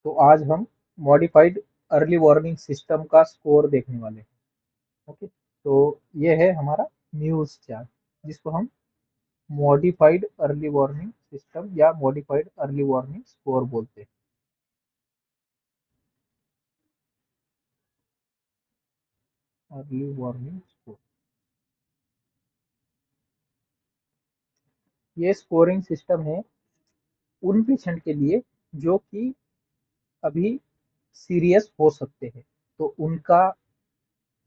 तो आज हम मॉडिफाइड अर्ली वार्निंग सिस्टम का स्कोर देखने वाले हैं। ओके, तो ये है हमारा न्यूज़ चार्ट, जिसको हम मॉडिफाइड अर्ली वार्निंग सिस्टम या मॉडिफाइड अर्ली वार्निंग स्कोर बोलते हैं। अर्ली वार्निंग स्कोर, ये स्कोरिंग सिस्टम है उन पेशेंट के लिए जो कि अभी सीरियस हो सकते हैं। तो उनका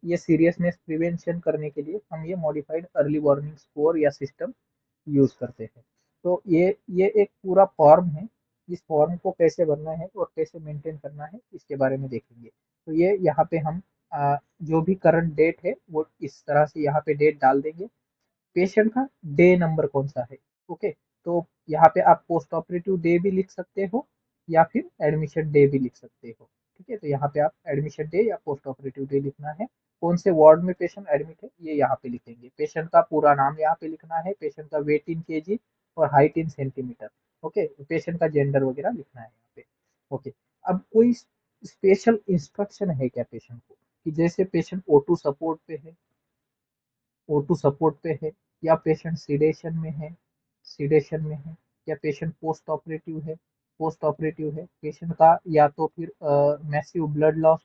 ये सीरियसनेस प्रिवेंशन करने के लिए हम ये मॉडिफाइड अर्ली वार्निंग स्कोर या सिस्टम यूज करते हैं। तो ये एक पूरा फॉर्म है। इस फॉर्म को कैसे भरना है और कैसे मेंटेन करना है इसके बारे में देखेंगे। तो ये यहाँ पे हम जो भी करंट डेट है वो इस तरह से यहाँ पे डेट डाल देंगे। पेशेंट का डे नंबर कौन सा है। ओके, तो यहाँ पे आप पोस्ट ऑपरेटिव डे भी लिख सकते हो या फिर एडमिशन डे भी लिख सकते हो। ठीक है, तो यहाँ पे आप एडमिशन डे या पोस्ट ऑपरेटिव डे लिखना है। कौन से वार्ड में पेशेंट एडमिट है ये यहाँ पे लिखेंगे। पेशेंट का पूरा नाम यहाँ पे लिखना है, पेशेंट का वेट इन केजी और height in centimetre. Okay, patient का जेंडर वगैरह लिखना है यहाँ पे। ओके, अब कोई स्पेशल इंस्ट्रक्शन है क्या पेशेंट को, कि जैसे पेशेंट O2 सपोर्ट पे है, O2 सपोर्ट पे है, या पेशेंट सीडेशन में है, या पेशेंट पोस्ट ऑपरेटिव है, पेशेंट का या तो फिर मैसिव ब्लड लॉस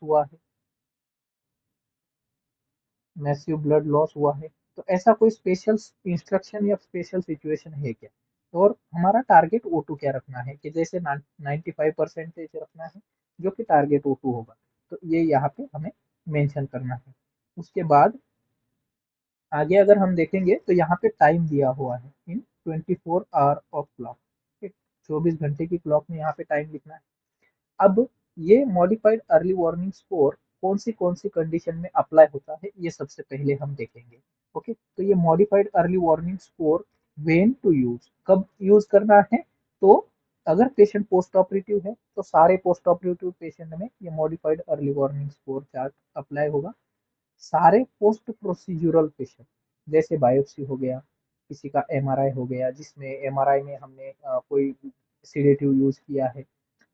हुआ है, तो ऐसा कोई स्पेशल इंस्ट्रक्शन या स्पेशल सिचुएशन है क्या। और हमारा टारगेट O2 क्या रखना है, कि जैसे 95% रखना है जो कि टारगेट O2 होगा। तो ये यहाँ पे हमें मेंशन करना है। उसके बाद आगे अगर हम देखेंगे तो यहाँ पे टाइम दिया हुआ है इन 24 आवर ऑफ क्लॉक। 24 घंटे की क्लॉक में यहाँ पे टाइम लिखना है। अब ये मॉडिफाइड अर्ली वार्निंग स्कोर कौन सी कंडीशन में अप्लाई होता है ये सबसे पहले हम देखेंगे। ओके, तो ये modified early warning score when to use, कब यूज करना है। तो अगर पेशेंट पोस्ट ऑपरेटिव है तो सारे पोस्ट ऑपरेटिव पेशेंट में ये modified early warning score chart apply होगा। सारे पोस्ट प्रोसीजरल पेशेंट, जैसे बायोप्सी हो गया, किसी का एमआरआई हो गया जिसमें एमआरआई में हमने कोई सीडेटिव यूज किया है,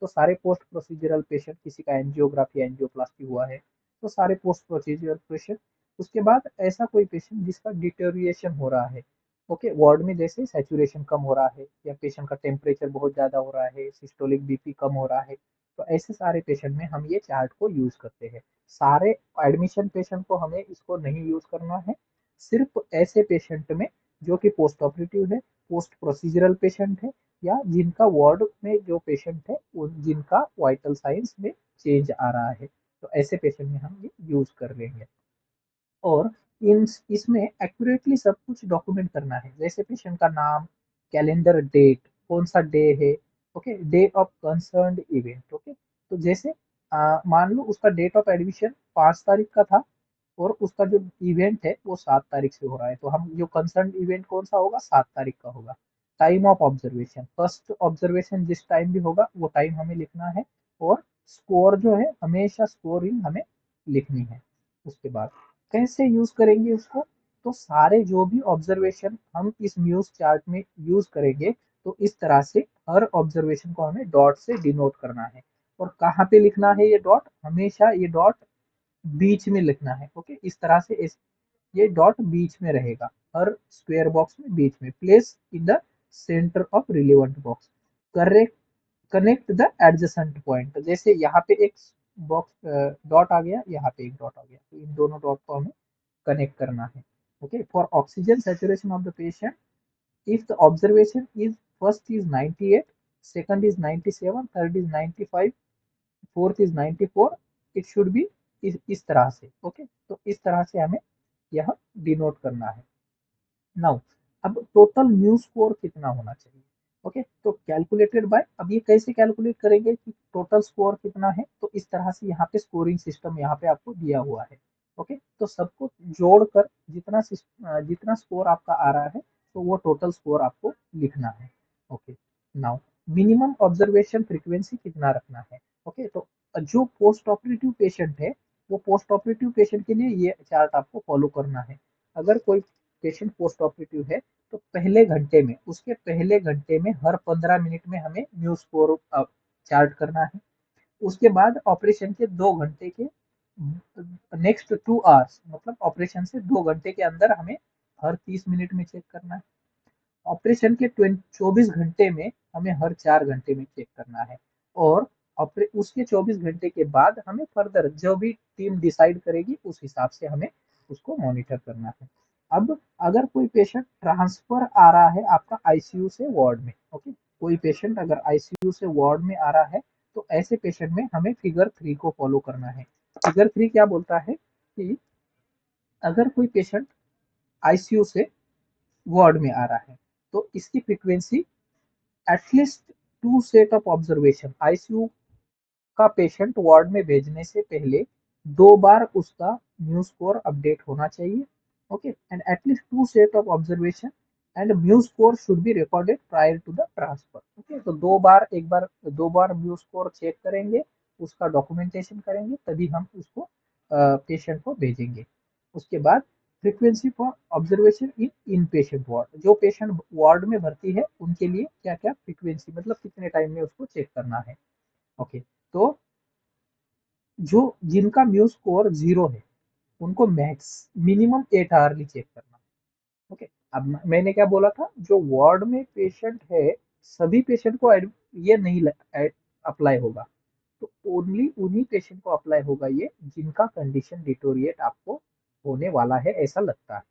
तो सारे पोस्ट प्रोसीजरल पेशेंट, किसी का एंजियोग्राफी एंजियोप्लास्टी हुआ है, तो सारे पोस्ट प्रोसीजरल पेशेंट। उसके बाद ऐसा कोई पेशेंट जिसका डिटेरिएशन हो रहा है, ओके, वार्ड में जैसे सैचुरेशन कम हो रहा है या पेशेंट का टेम्परेचर बहुत ज़्यादा हो रहा है, सिस्टोलिक बीपी कम हो रहा है, तो ऐसे सारे पेशेंट में हम ये चार्ट को यूज करते हैं। सारे एडमिशन पेशेंट को हमें इसको नहीं यूज करना है। सिर्फ ऐसे पेशेंट में जो कि पोस्ट ऑपरेटिव है, पोस्ट प्रोसीजरल पेशेंट है, या जिनका वार्ड में जो पेशेंट है जिनका वाइटल साइंस में चेंज आ रहा है, तो ऐसे पेशेंट में हम ये यूज कर लेंगे। और इन इसमें एक्यूरेटली सब कुछ डॉक्यूमेंट करना है, जैसे पेशेंट का नाम, कैलेंडर डेट, कौन सा डे है, okay, day of concerned event. Okay, तो जैसे मान लो उसका डेट ऑफ एडमिशन 5 तारीख का था और उसका जो इवेंट है वो 7 तारीख से हो रहा है, तो हम जो कंसर्न इवेंट कौन सा होगा, 7 तारीख का होगा। Time of observation, first observation जिस टाइम भी होगा वो टाइम हमें लिखना है। और स्कोर जो है हमेशा स्कोरिंग हमें लिखनी है। उसके बाद कैसे यूज करेंगे उसको, तो सारे जो भी ऑब्जर्वेशन हम इस म्यूज चार्ट में यूज करेंगे, तो इस तरह से हर ऑब्जर्वेशन को हमें डॉट से डिनोट करना है। और कहाँ पे लिखना है ये डॉट, हमेशा ये डॉट बीच में लिखना है। ओके, इस तरह से ये डॉट बीच में रहेगा, हर स्क्वायर बॉक्स में बीच में, place in the centre of relevant box. Correct, connect the adjacent point, जैसे यहाँ पे एक बॉक्स डॉट आ गया, यहाँ पे एक डॉट आ गया, तो इन दोनों डॉट को हमें कनेक्ट करना है। Okay, for oxygen saturation of the patient, if the observation is first is 98, second is 97, third is 95, fourth is 94, it should be इस तरह से। ओके, तो इस तरह से हमें यह डिनोट करना है। नाउ अब टोटल म्यू स्कोर कितना होना चाहिए। ओके, तो कैलकुलेटेड बाय, अब ये कैसे कैलकुलेट करेंगे कि टोटल स्कोर कितना है, तो इस तरह से यहाँ पे स्कोरिंग सिस्टम यहाँ पे आपको दिया हुआ है। ओके, तो सबको जोड़कर जितना स्कोर आपका आ रहा है, तो वो टोटल स्कोर आपको लिखना है। Okay, now minimum observation frequency कितना रखना है। ओके, तो जो पोस्ट ऑपरेटिव पेशेंट है, वो पोस्ट ऑपरेटिव पेशेंट के लिए ये चार्ट आपको फॉलो करना है। अगर कोई पेशेंट पोस्ट ऑपरेटिव है, तो उसके पहले घंटे में हर 15 मिनट में हमें न्यूज स्कोर चार्ट करना है। उसके बाद ऑपरेशन के 2 घंटे के नेक्स्ट 2 आवर्स, मतलब ऑपरेशन से 2 घंटे के अंदर हमें हर 30 मिनट में चेक करना है। ऑपरेशन के 24 घंटे में हमें हर 4 घंटे में चेक करना है। और उसके 24 घंटे के बाद हमें फर्दर जो भी टीम डिसाइड करेगी उस हिसाब से हमें उसको मॉनिटर करना है। अब अगर कोई पेशेंट ट्रांसफर आ रहा है आपका आईसीयू से वार्ड में, ओके, कोई पेशेंट अगर आईसीयू से वार्ड में आ रहा है तो ऐसे पेशेंट में हमें फिगर 3 को फॉलो करना है। फिगर 3 क्या बोलता है कि अगर कोई पेशेंट आईसीयू से वार्ड में आ रहा है तो इसकी frequency at least 2 set of observation, ICU का पेशेंट वार्ड में भेजने से पहले 2 बार उसका म्यू स्कोर अपडेट होना चाहिए। Okay, and at least 2 set of observation and म्यू score should be recorded prior to the transfer. Okay, तो 2 बार, एक बार 2 बार म्यू स्कोर चेक करेंगे, उसका डॉक्यूमेंटेशन करेंगे, तभी हम उसको पेशेंट को भेजेंगे। उसके बाद frequency for observation in in patient ward, जो पेशेंट वार्ड में भर्ती है उनके लिए क्या क्या फ्रीक्वेंसी, मतलब कितने टाइम में उसको चेक करना है। ओके, तो जो जिनका म्यू स्कोर 0 है उनको मैक्स मिनिमम 8 आवरली चेक करना। ओके, अब मैंने क्या बोला था, जो वार्ड में पेशेंट है सभी पेशेंट को ये नहीं अप्लाई होगा, तो ओनली उन्हीं पेशेंट को अप्लाई होगा ये जिनका कंडीशन डिटोरिएट आपको होने वाला है ऐसा लगता है।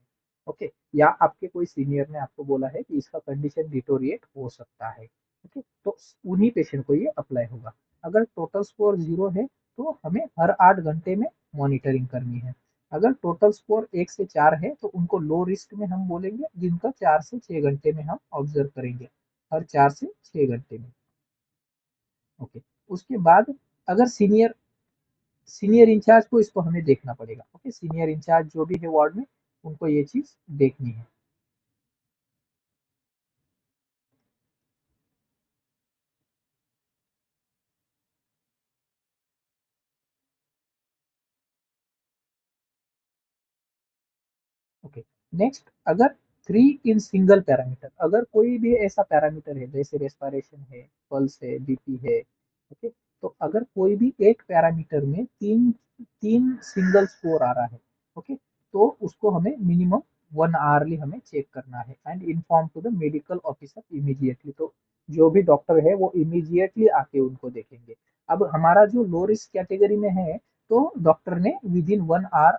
ओके, या आपके कोई सीनियर ने आपको बोला है कि इसका कंडीशन डिटोरिएट हो सकता है। ओके, तो उन्हीं पेशेंट को ये अप्लाई होगा। अगर टोटल स्कोर 0 है तो हमें हर 8 घंटे में मॉनिटरिंग करनी है। अगर टोटल स्कोर 1 से 4 है तो उनको लो रिस्क में हम बोलेंगे, जिनका 4 से 6 घंटे में हम ऑब्जर्व करेंगे, हर 4 से 6 घंटे में। ओके, उसके बाद अगर सीनियर सीनियर इंचार्ज को इसको हमें देखना पड़ेगा। ओके, सीनियर इंचार्ज जो भी है वार्ड में उनको ये चीज देखनी है। ओके, नेक्स्ट, अगर 3 इन सिंगल पैरामीटर, अगर कोई भी ऐसा पैरामीटर है जैसे रेस्पिरेशन है, पल्स है, बीपी है, ओके, तो अगर कोई भी एक पैरामीटर में तीन तीन सिंगल स्कोर आ रहा है, ओके, तो उसको हमें मिनिमम 1 आवरली हमें चेक करना है and inform to the medical officer immediately. तो जो भी डॉक्टर है वो इमीडिएटली आके उनको देखेंगे। अब हमारा जो लो रिस्क कैटेगरी में है तो डॉक्टर ने विद इन 1 आवर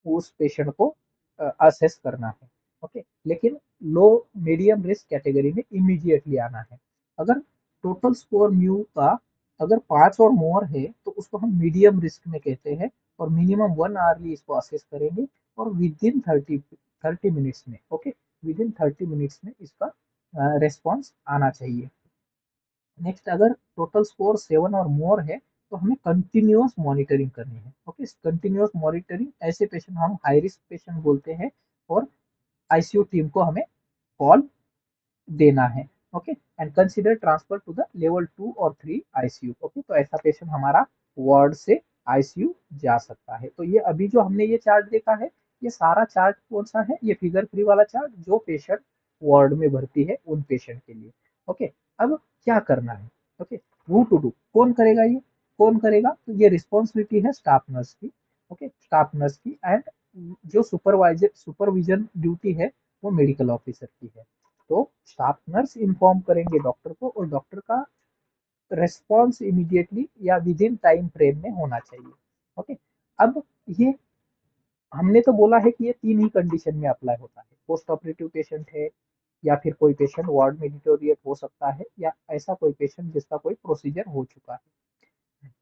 उस पेशेंट को असेस करना है। ओके, लेकिन लो मीडियम रिस्क कैटेगरी में इमीडिएटली आना है। अगर टोटल स्कोर म्यू का अगर 5 और मोर है तो उसको हम मीडियम रिस्क में कहते हैं, और मिनिमम 1 आवरली इसको असेस करेंगे और विद इन 30 मिनट्स में, ओके, विद इन 30 मिनट्स में इसका रेस्पॉन्स आना चाहिए। नेक्स्ट, अगर टोटल स्कोर 7 और मोर है तो हमें कंटिन्यूअस मॉनिटरिंग करनी है। ओके, कंटिन्यूअस मॉनिटरिंग, ऐसे पेशेंट हम हाई रिस्क पेशेंट बोलते हैं और आईसीयू टीम को हमें कॉल देना है। Okay, and consider transfer to the level 2 और 3 आईसीयू। ओके, तो ऐसा पेशेंट हमारा वार्ड से आईसीयू जा सकता है। तो ये अभी जो हमने ये चार्ट देखा है, ये सारा चार्ट कौन सा है, ये फिगर 3 वाला चार्ट जो पेशेंट वार्ड में भर्ती है उन पेशेंट के लिए। ओके, अब क्या करना है, ओके, हु टू डू, कौन करेगा ये, कौन करेगा, तो ये रिस्पॉन्सिबिलिटी है स्टाफ नर्स की। ओके, स्टाफ नर्स की, एंड जो सुपरविजन ड्यूटी है वो मेडिकल ऑफिसर की है। तो स्टाफ नर्स इन्फॉर्म करेंगे डॉक्टर को और डॉक्टर का रेस्पॉन्स इमीडिएटली या विद इन टाइम फ्रेम में होना चाहिए। ओके, अब ये हमने तो बोला है कि ये 3 ही कंडीशन में अप्लाई होता है, पोस्ट ऑपरेटिव पेशेंट है, या फिर कोई पेशेंट वार्ड में डिटोरिएट हो सकता है, या ऐसा कोई पेशेंट जिसका कोई प्रोसीजर हो चुका है।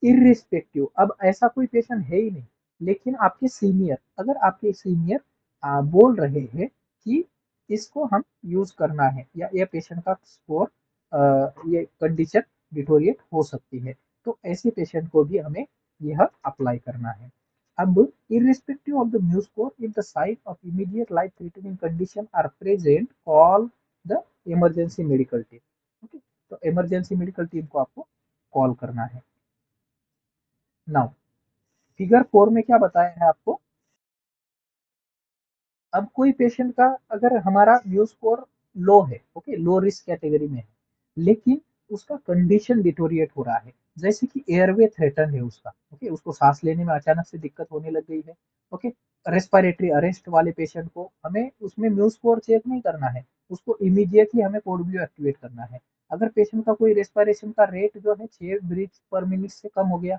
इर्रिस्पेक्टिव, अब ऐसा कोई पेशेंट है ही नहीं, लेकिन आपके सीनियर, अगर आपके सीनियर बोल रहे हैं कि इसको हम यूज करना है या ये पेशेंट का स्कोर, ये कंडीशन डिटोरिएट हो सकती है, तो ऐसे पेशेंट को भी हमें यह अप्लाई करना है। अब irrespective of the mu score, if the sign of immediate life threatening condition are present, call the emergency medical team। Okay, तो इमरजेंसी मेडिकल टीम को आपको कॉल करना है। नाउ, फिगर 4 में क्या बताया है आपको, अब कोई पेशेंट का अगर हमारा म्यू स्कोर लो है, ओके, लो रिस्क कैटेगरी में है, लेकिन उसका कंडीशन डिटोरिएट हो रहा है, जैसे कि एयरवे थ्रेटन है उसका, ओके, उसको सांस लेने में अचानक से दिक्कत होने लग गई है, ओके। रेस्पिरेटरी अरेस्ट वाले पेशेंट को हमें उसमें म्यू स्कोर चेक नहीं करना है, उसको इमीडिएटली हमें कोड ब्लू एक्टिवेट करना है। अगर पेशेंट का कोई रेस्पिरेशन का रेट जो है 6 ब्रीथ पर मिनट से कम हो गया,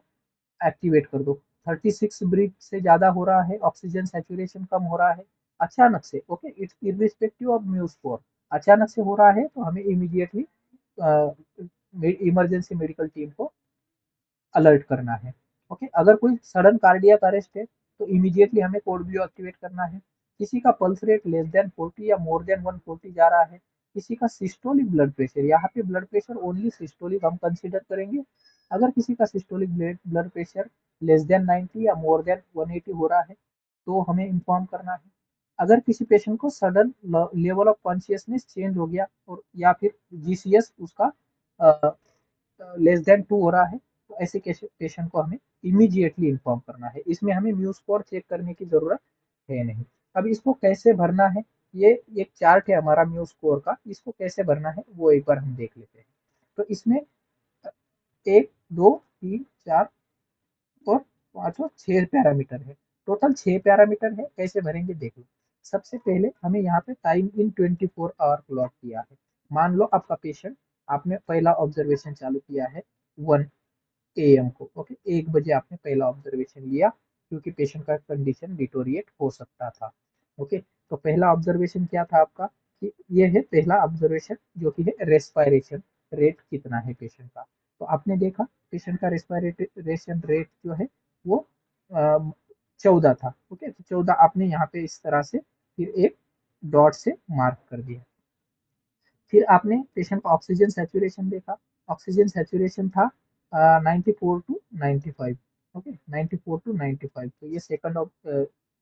एक्टिवेट कर दो। 36 ब्रीथ से ज्यादा हो रहा है, ऑक्सीजन सैचुरेशन कम हो रहा है अचानक से, okay, it's irrespective of mu score, अचानक से हो रहा है तो हमें इमीडिएटली इमरजेंसी मेडिकल टीम को अलर्ट करना है, ओके। अगर कोई सडन कार्डियक अरेस्ट है तो इमीडिएटली हमें कोड ब्लू एक्टिवेट करना है। किसी का पल्स रेट लेस देन 40 या मोर देन 140 जा रहा है, किसी का सिस्टोलिक ब्लड प्रेशर, यहाँ पे ब्लड प्रेशर ओनली सिस्टोलिक हम कंसीडर करेंगे। अगर किसी का systolic blood pressure less than 90 या मोर देन 180 हो रहा है तो हमें इन्फॉर्म करना है। अगर किसी पेशेंट को sudden level of consciousness change हो गया और या फिर जीसीएस उसका लेस देन 2 हो रहा है तो ऐसे पेशेंट को हमें इमीडिएटली इन्फॉर्म करना है। इसमें हमें म्यू स्कोर चेक करने की जरूरत है नहीं। अब इसको कैसे भरना है, ये एक चार्ट है हमारा म्यू स्कोर का, इसको कैसे भरना है वो एक बार हम देख लेते हैं। तो इसमें 1, 2, 3, 4 और 5 और 6 पैरामीटर है, टोटल 6 पैरामीटर है। कैसे भरेंगे देख लो। सबसे पहले हमें यहाँ पे टाइम इन 24 आवर प्लॉट किया है। मान लो आपका पेशेंट, आपने पहला ऑब्जर्वेशन चालू किया है 1 AM को, ओके, 1 बजे आपने पहला ऑब्जर्वेशन लिया क्योंकि पेशेंट का कंडीशन डिटोरिएट हो सकता था, ओके। तो पहला ऑब्जर्वेशन क्या था आपका, कि ये है पहला ऑब्जर्वेशन जो कि है रेस्पिरेशन रेट कितना है पेशेंट का। तो आपने देखा पेशेंट का रेस्पिरेशन रेट जो है वो 14 था, ओके। तो 14 आपने यहाँ पे इस तरह से फिर एक डॉट से मार्क कर दिया। फिर आपने पेशेंट का ऑक्सीजन सैचुरेशन देखा, ऑक्सीजन सैचुरेशन था 94 to 95, ओके, 94 to 95। तो ये सेकंड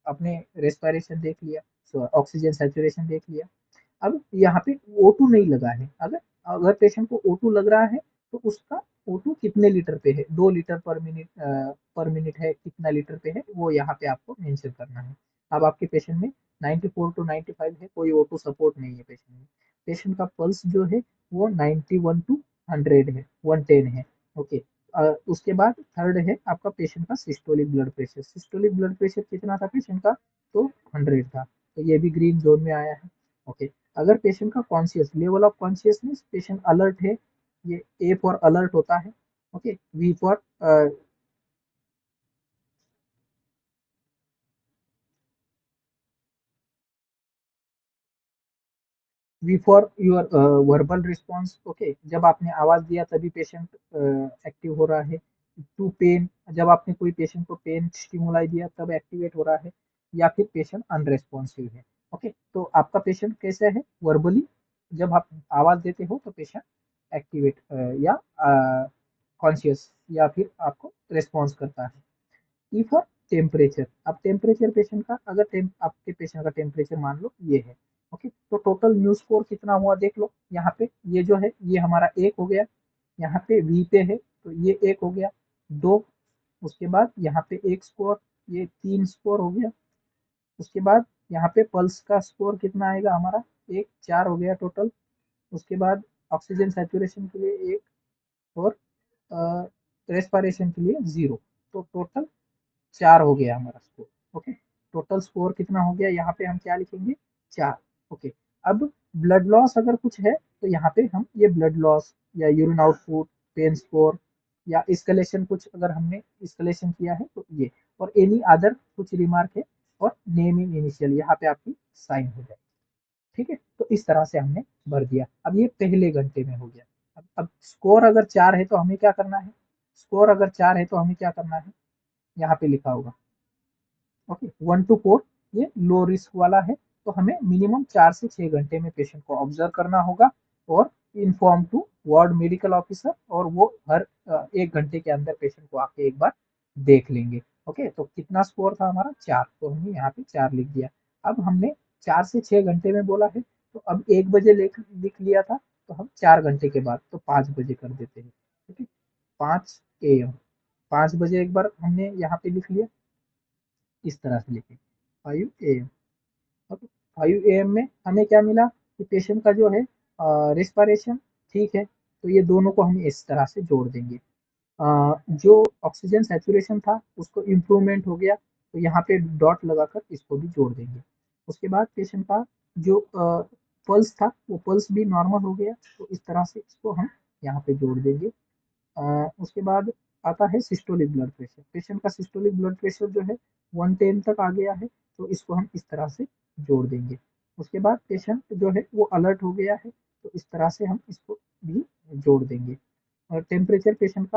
आपने रेस्पिरेशन देख लिया, ऑक्सीजन सैचुरेशन देख लिया। अब यहाँ पे O2 नहीं लगा है, अगर अगर पेशेंट को O2 लग रहा है तो उसका O2 कितने लीटर पे है, 2 लीटर पर मिनट है, कितना लीटर पे है वो यहाँ पे आपको मेंशन करना है। अब आपके पेशेंट में 94 to 95 है, कोई O2 सपोर्ट नहीं है पेशेंट में। पेशेंट का पल्स जो है वो 91 to 100 है, 110 है, ओके। उसके बाद थर्ड है आपका पेशेंट का systolic blood pressure, systolic blood pressure कितना था पेशेंट का, तो 100 था, तो ये भी ग्रीन जोन में आया है, ओके। अगर पेशेंट का conscious level of consciousness, patient alert है, ये ए फॉर अलर्ट होता है, okay, V for your verbal response, okay, जब आपने आवाज दिया तभी पेशेंट एक्टिव हो रहा है। टू पेन, जब आपने कोई पेशेंट को पेन स्टिमुलाई दिया तब एक्टिवेट हो रहा है, या फिर पेशेंट अनरेस्पॉन्सिव है, ओके। तो आपका पेशेंट कैसे है वर्बली, जब आप आवाज देते हो तो पेशेंट एक्टिवेट या कॉन्शियस या फिर आपको रिस्पॉन्स करता है। ई फॉर टेम्परेचर, अब टेम्परेचर पेशेंट का, अगर आपके पेशेंट का टेम्परेचर मान लो ये है, ओके, तो टोटल म्यू स्कोर कितना हुआ देख लो। यहाँ पे ये जो है ये हमारा 1 हो गया, यहाँ पे वी पे है तो ये 1 हो गया, 2, उसके बाद यहाँ पे 1 स्कोर, ये 3 स्कोर हो गया। उसके बाद यहाँ पे पल्स का स्कोर कितना आएगा हमारा, 1, 4 हो गया टोटल। उसके बाद ऑक्सीजन सैचुरेशन के लिए 1 और रेस्पिरेशन के लिए 0, तो टोटल 4 हो गया हमारा स्कोर, ओके। टोटल स्कोर कितना हो गया, यहाँ पे हम क्या लिखेंगे, 4, ओके। अब ब्लड लॉस अगर कुछ है तो यहाँ पे हम ये ब्लड लॉस या यूरिन आउटपुट, पेन स्कोर या स्केलेशन, कुछ अगर हमने स्केलेशन किया है तो ये, और एनी अदर कुछ रिमार्क है, और नेम इन इनिशियल यहाँ पे आपकी साइन हो जाए, ठीक है। तो इस तरह से हमने भर दिया। अब ये पहले घंटे में हो गया। अब स्कोर अगर 4 है तो हमें क्या करना है, स्कोर अगर 4 है तो हमें क्या करना है, यहाँ पे लिखा होगा, ओके, 1 to 4 ये लो रिस्क वाला है, तो हमें मिनिमम 4 से 6 घंटे में पेशेंट को ऑब्जर्व करना होगा और inform to ward medical officer, और वो हर 1 घंटे के अंदर पेशेंट को आके एक बार देख लेंगे, ओके। तो कितना स्कोर था हमारा, 4, तो हमने यहाँ पे 4 लिख दिया। अब हमने 4 से 6 घंटे में बोला है, तो अब 1 बजे लिख लिया था, तो हम 4 घंटे के बाद तो 5 बजे कर देते हैं, ठीक है, 5 AM, 5 बजे एक बार हमने यहाँ पे लिख लिया, इस तरह से लिखें 5 AM। ओके, 5 AM में हमें क्या मिला कि पेशेंट का जो है रेस्पिरेशन ठीक है, तो ये दोनों को हम इस तरह से जोड़ देंगे, जो ऑक्सीजन सैचुरेशन था उसको इम्प्रूवमेंट हो गया, तो यहाँ पे डॉट लगाकर इसको भी जोड़ देंगे। उसके बाद पेशेंट का जो पल्स था वो पल्स भी नॉर्मल हो गया, तो इस तरह से इसको हम यहाँ पे जोड़ देंगे। उसके बाद आता है सिस्टोलिक ब्लड प्रेशर। पेशेंट का सिस्टोलिक ब्लड प्रेशर जो है 110 तक आ गया है, तो इसको हम इस तरह से जोड़ देंगे। उसके बाद पेशेंट जो है वो अलर्ट हो गया है, तो इस तरह से हम इसको भी जोड़ देंगे। और टेम्परेचर पेशेंट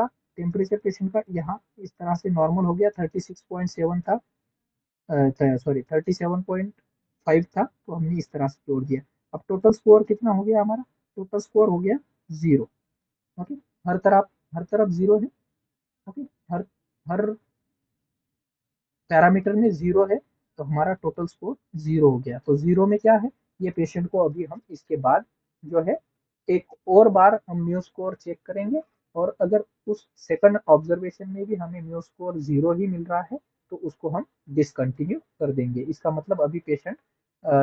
का यहाँ इस तरह से नॉर्मल हो गया, 36.7 था, सॉरी 37.5 था, तो हमने इस तरह से जोड़ दिया। अब टोटल स्कोर कितना हो गया हमारा? टोटल स्कोर हो गया 0। ओके, हर तरफ 0 है। ओके, हर हर पैरामीटर में 0 है, तो हमारा टोटल स्कोर 0 हो गया। तो 0 में क्या है, ये पेशेंट को अभी हम इसके बाद जो है एक और बार हम म्यू स्कोर चेक करेंगे, और अगर उस सेकंड ऑब्जर्वेशन में भी हमें म्यू स्कोर 0 ही मिल रहा है, तो उसको हम डिसकंटिन्यू कर देंगे। इसका मतलब अभी पेशेंट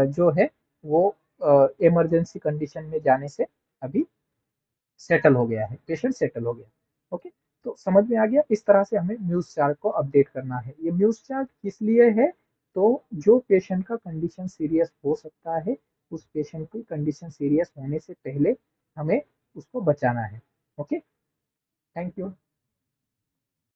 जो है वो इमरजेंसी कंडीशन में जाने से अभी सेटल हो गया है, पेशेंट सेटल हो गया। ओके, तो समझ में आ गया, इस तरह से हमें न्यूज चार्ट को अपडेट करना है। ये न्यूज चार्ट किस लिए है? तो जो पेशेंट का कंडीशन सीरियस हो सकता है, उस पेशेंट की कंडीशन सीरियस होने से पहले हमें उसको बचाना है। Okay, thank you.